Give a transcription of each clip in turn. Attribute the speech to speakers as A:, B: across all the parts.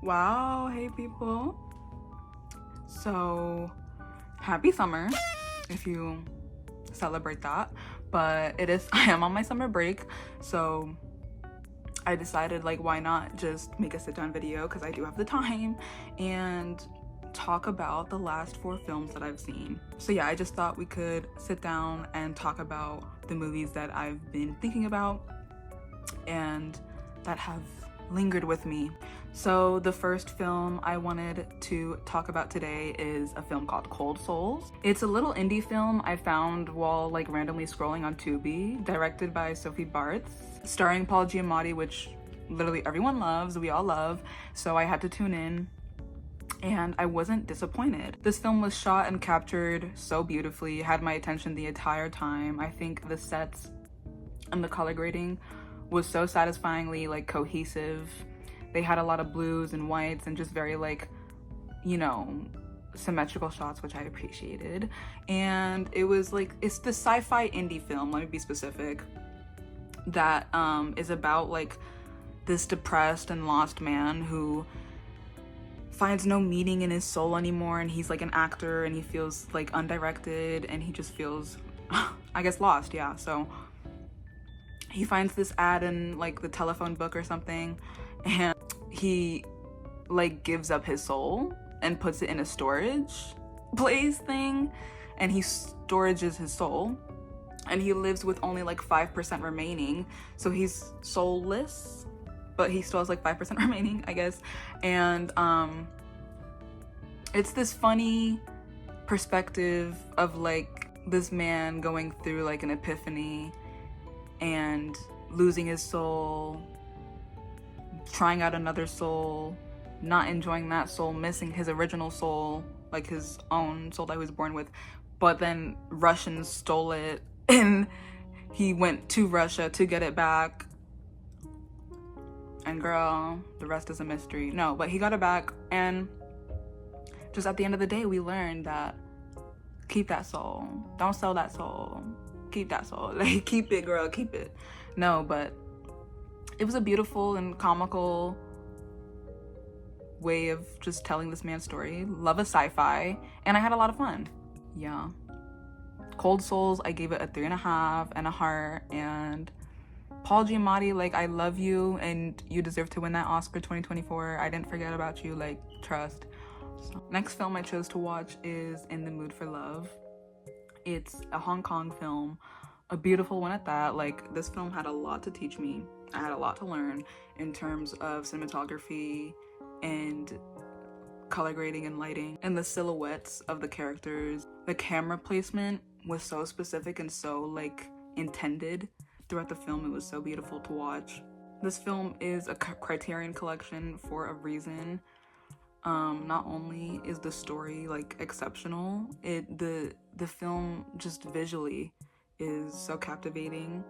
A: Wow, hey people. So happy summer if you celebrate that, but I am on my summer break, so I decided, like, why not just make a sit-down video, because I do have the time, and talk about the last 4 films that I've seen. So yeah, I just thought we could sit down and talk about the movies that I've been thinking about and that have lingered with me. So the first film I wanted to talk about today is a film called Cold Souls. It's a little indie film I found while like randomly scrolling on Tubi, directed by Sophie Bartz, starring Paul Giamatti, which literally everyone loves, we all love, so I had to tune in. And I wasn't disappointed. This film was shot and captured so beautifully, had my attention the entire time. I think the sets and the color grading was so satisfyingly like cohesive. They had a lot of blues and whites and just very like, you know, symmetrical shots, which I appreciated. And it was like, it's the sci-fi indie film, let me be specific, that is about like this depressed and lost man who finds no meaning in his soul anymore, and he's like an actor and he feels like undirected and he just feels I guess lost. Yeah, so he finds this ad in like the telephone book or something, and he like gives up his soul and puts it in a storage place thing, and he storages his soul, and he lives with only like 5% remaining, so he's soulless, but he still has like 5% remaining, I guess. And it's this funny perspective of like this man going through like an epiphany and losing his soul, trying out another soul, not enjoying that soul, missing his original soul, like his own soul that he was born with, but then Russians stole it and he went to Russia to get it back. And girl, the rest is a mystery. No, but he got it back, and just at the end of the day, we learned that keep that soul. Don't sell that soul. Keep that soul. Like, keep it, girl, keep it. No, but it was a beautiful and comical way of just telling this man's story. Love a sci-fi, and I had a lot of fun. Yeah. Cold Souls, I gave it a 3.5 and a heart, and Paul Giamatti, like, I love you and you deserve to win that Oscar 2024. I didn't forget about you, like, trust. So, next film I chose to watch is In the Mood for Love. It's a Hong Kong film, a beautiful one at that. Like, this film had a lot to teach me. I had a lot to learn in terms of cinematography and color grading and lighting and the silhouettes of the characters. The camera placement was so specific and so like intended throughout the film. It was so beautiful to watch. This film is a Criterion collection for a reason. Not only is the story like exceptional, the film just visually is so captivating,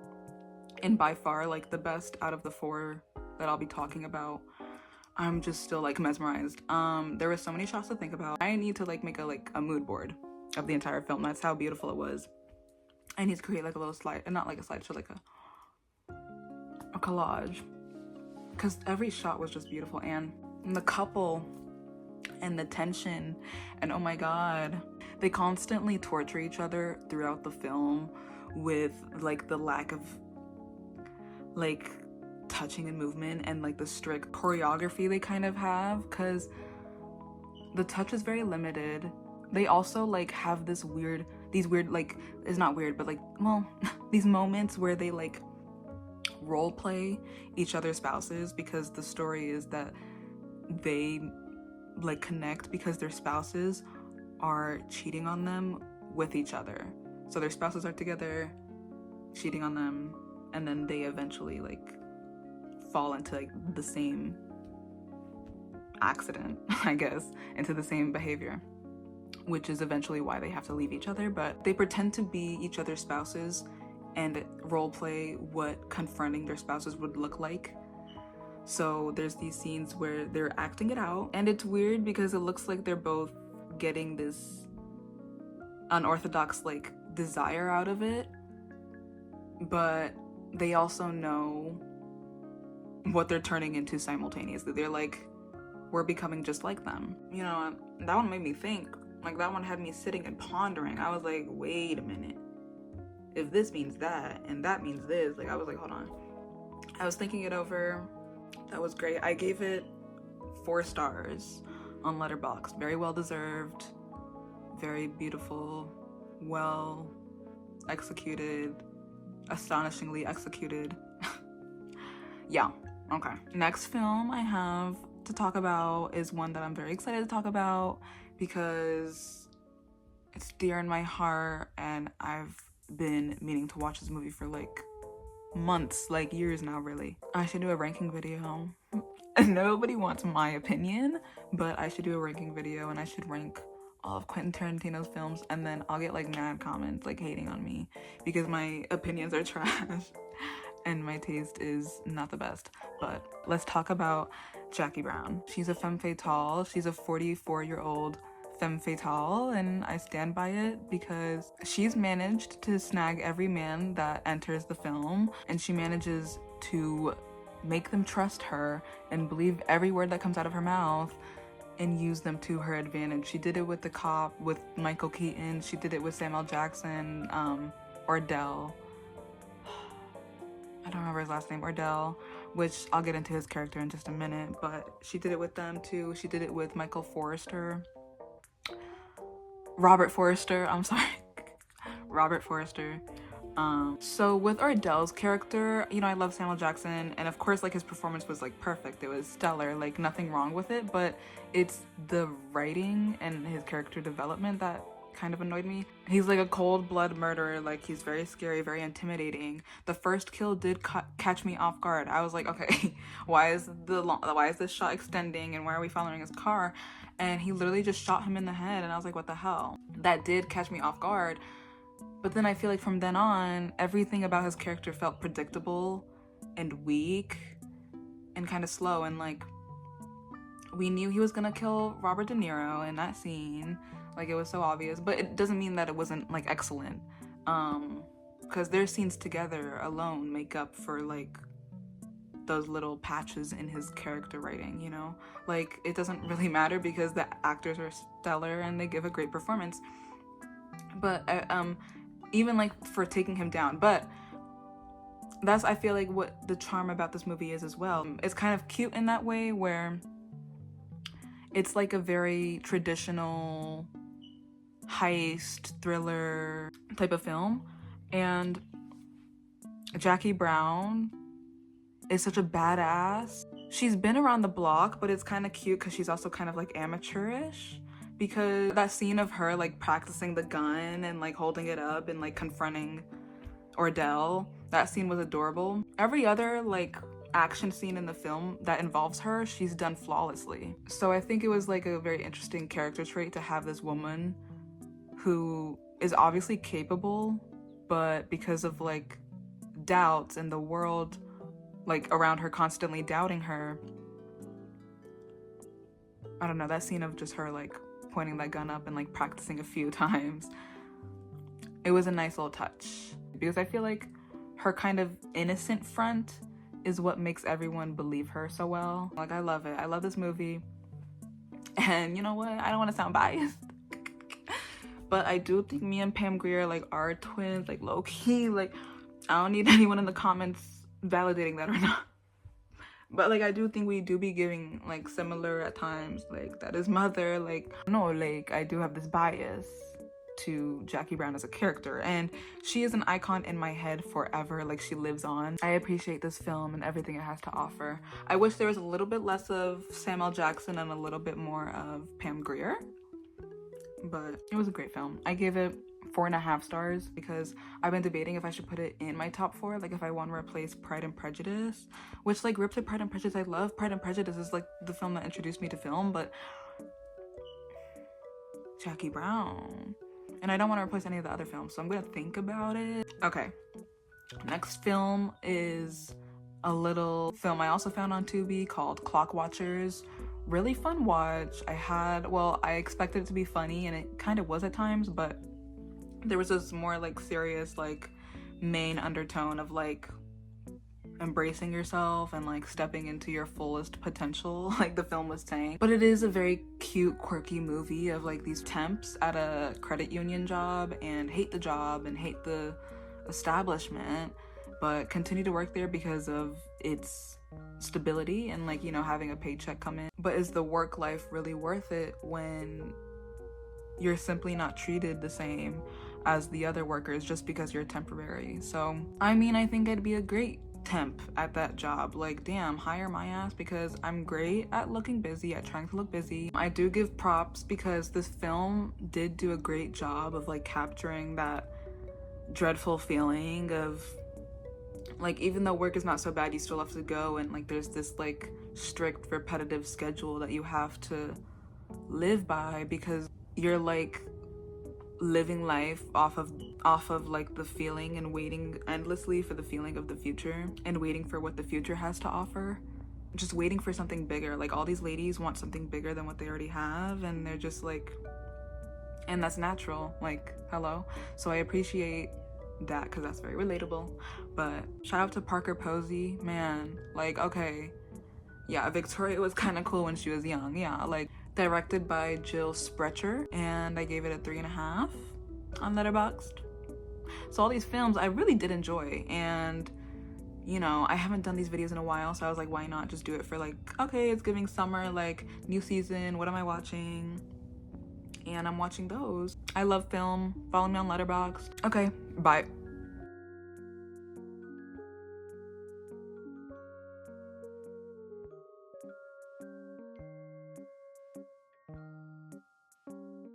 A: and by far like the best out of the 4 that I'll be talking about. I'm just still like mesmerized. There were so many shots to think about. I need to like make a mood board of the entire film. That's how beautiful it was. I need to create like a little slide, and not like a slideshow, like a collage, because every shot was just beautiful, and the couple and the tension, and oh my god, they constantly torture each other throughout the film with like the lack of like touching and movement and like the strict choreography they kind of have, because the touch is very limited. They also like have these weird like, it's not weird, but like, well, these moments where they like role play each other's spouses, because the story is that they like connect because their spouses are cheating on them with each other. So their spouses are together cheating on them, and then they eventually like fall into like the same accident, I guess, into the same behavior, which is eventually why they have to leave each other. But they pretend to be each other's spouses and role play what confronting their spouses would look like. So there's these scenes where they're acting it out, and it's weird because it looks like they're both getting this unorthodox like desire out of it, but they also know what they're turning into simultaneously. They're like we're becoming just like them. You know, that one made me think. Like, that one had me sitting and pondering. I was like, wait a minute. If this means that, and that means this, like, I was like, hold on. I was thinking it over. That was great. I gave it 4 stars on Letterboxd. Very well deserved. Very beautiful. Well executed. Astonishingly executed. Yeah. Okay. Next film I have to talk about is one that I'm very excited to talk about because it's dear in my heart, and I've been meaning to watch this movie for like months, like years now, really. I should do a ranking video. Nobody wants my opinion, but I should do a ranking video, and I should rank all of Quentin Tarantino's films, and then I'll get like mad comments like hating on me because my opinions are trash and my taste is not the best. But let's talk about Jackie Brown. She's a femme fatale. She's a 44-year-old femme fatale, and I stand by it because she's managed to snag every man that enters the film, and she manages to make them trust her and believe every word that comes out of her mouth and use them to her advantage. She did it with the cop, with Michael Keaton. She did it with Samuel Jackson, Ordell. I don't remember his last name, Ordell, which I'll get into his character in just a minute, but she did it with them too. She did it with Robert Forster, Robert Forster. So with Ordell's character, you know, I love Samuel Jackson, and of course, like, his performance was like perfect. It was stellar, like nothing wrong with it, but it's the writing and his character development that kind of annoyed me. He's like a cold-blood murderer. Like, he's very scary, very intimidating. The first kill did catch me off guard. I was like, okay, why is this shot extending, and why are we following his car? And he literally just shot him in the head, and I was like, what the hell? That did catch me off guard. But then I feel like from then on, everything about his character felt predictable and weak and kind of slow, and like, we knew he was gonna kill Robert De Niro in that scene. Like, it was so obvious, but it doesn't mean that it wasn't like excellent, because their scenes together alone make up for like those little patches in his character writing, you know? Like, it doesn't really matter because the actors are stellar and they give a great performance. But even like for taking him down, but that's, I feel like, what the charm about this movie is as well. It's kind of cute in that way where it's like a very traditional heist thriller type of film, and Jackie Brown is such a badass. She's been around the block, but it's kind of cute because she's also kind of like amateurish, because that scene of her like practicing the gun and like holding it up and like confronting Ordell, that scene was adorable. Every other like action scene in the film that involves her, she's done flawlessly. So I think it was like a very interesting character trait to have this woman who is obviously capable, but because of like doubts and the world like around her constantly doubting her, I don't know, that scene of just her like pointing that gun up and like practicing a few times, it was a nice little touch, because I feel like her kind of innocent front is what makes everyone believe her so well. Like, I love it. I love this movie. And you know what? I don't want to sound biased, but I do think me and Pamgrier like are twins, like low-key. Like, I don't need anyone in the comments validating that or not. But like, I do think we do be giving like similar at times, like that is mother, like, no, like I do have this bias to Jackie Brown as a character, and she is an icon in my head forever. Like, she lives on. I appreciate this film and everything it has to offer. I wish there was a little bit less of Samuel Jackson and a little bit more of Pamgrier, but it was a great film. I gave it 4.5 stars because I've been debating if I should put it in my top 4, like if I want to replace Pride and Prejudice, which like ripped at Pride and Prejudice. I love Pride and Prejudice, is like the film that introduced me to film, but Jackie Brown, and I don't want to replace any of the other films, so I'm gonna think about it. Okay, next film is a little film I also found on Tubi called Clock Watchers. Really fun watch. I expected it to be funny, and it kind of was at times, but there was this more like serious like main undertone of like embracing yourself and like stepping into your fullest potential, like the film was saying. But it is a very cute, quirky movie of like these temps at a credit union job and hate the job and hate the establishment, but continue to work there because of its stability and like, you know, having a paycheck come in. But is the work life really worth it when you're simply not treated the same as the other workers just because you're temporary? So I mean, I think I'd be a great temp at that job. Like, damn, hire my ass, because I'm great at looking busy, at trying to look busy. I do give props because this film did do a great job of like capturing that dreadful feeling of like, even though work is not so bad, you still have to go, and like there's this like strict repetitive schedule that you have to live by because you're like living life off of like the feeling and waiting endlessly for the feeling of the future and waiting for what the future has to offer, just waiting for something bigger. Like, all these ladies want something bigger than what they already have, and they're just like, and that's natural, like, hello. So I appreciate that because that's very relatable. But shout out to Parkerposey, man. Like, okay, yeah, Victoria was kind of cool when she was young. Yeah, like, directed by Jill Sprecher, and I gave it a 3.5 on letterboxd. So all these films I really did enjoy, and you know, I haven't done these videos in a while, so I was like, why not just do it for like, okay, it's giving summer, like, new season, what am I watching? And I'm watching those. I love film. Follow me on letterboxd. Okay, bye.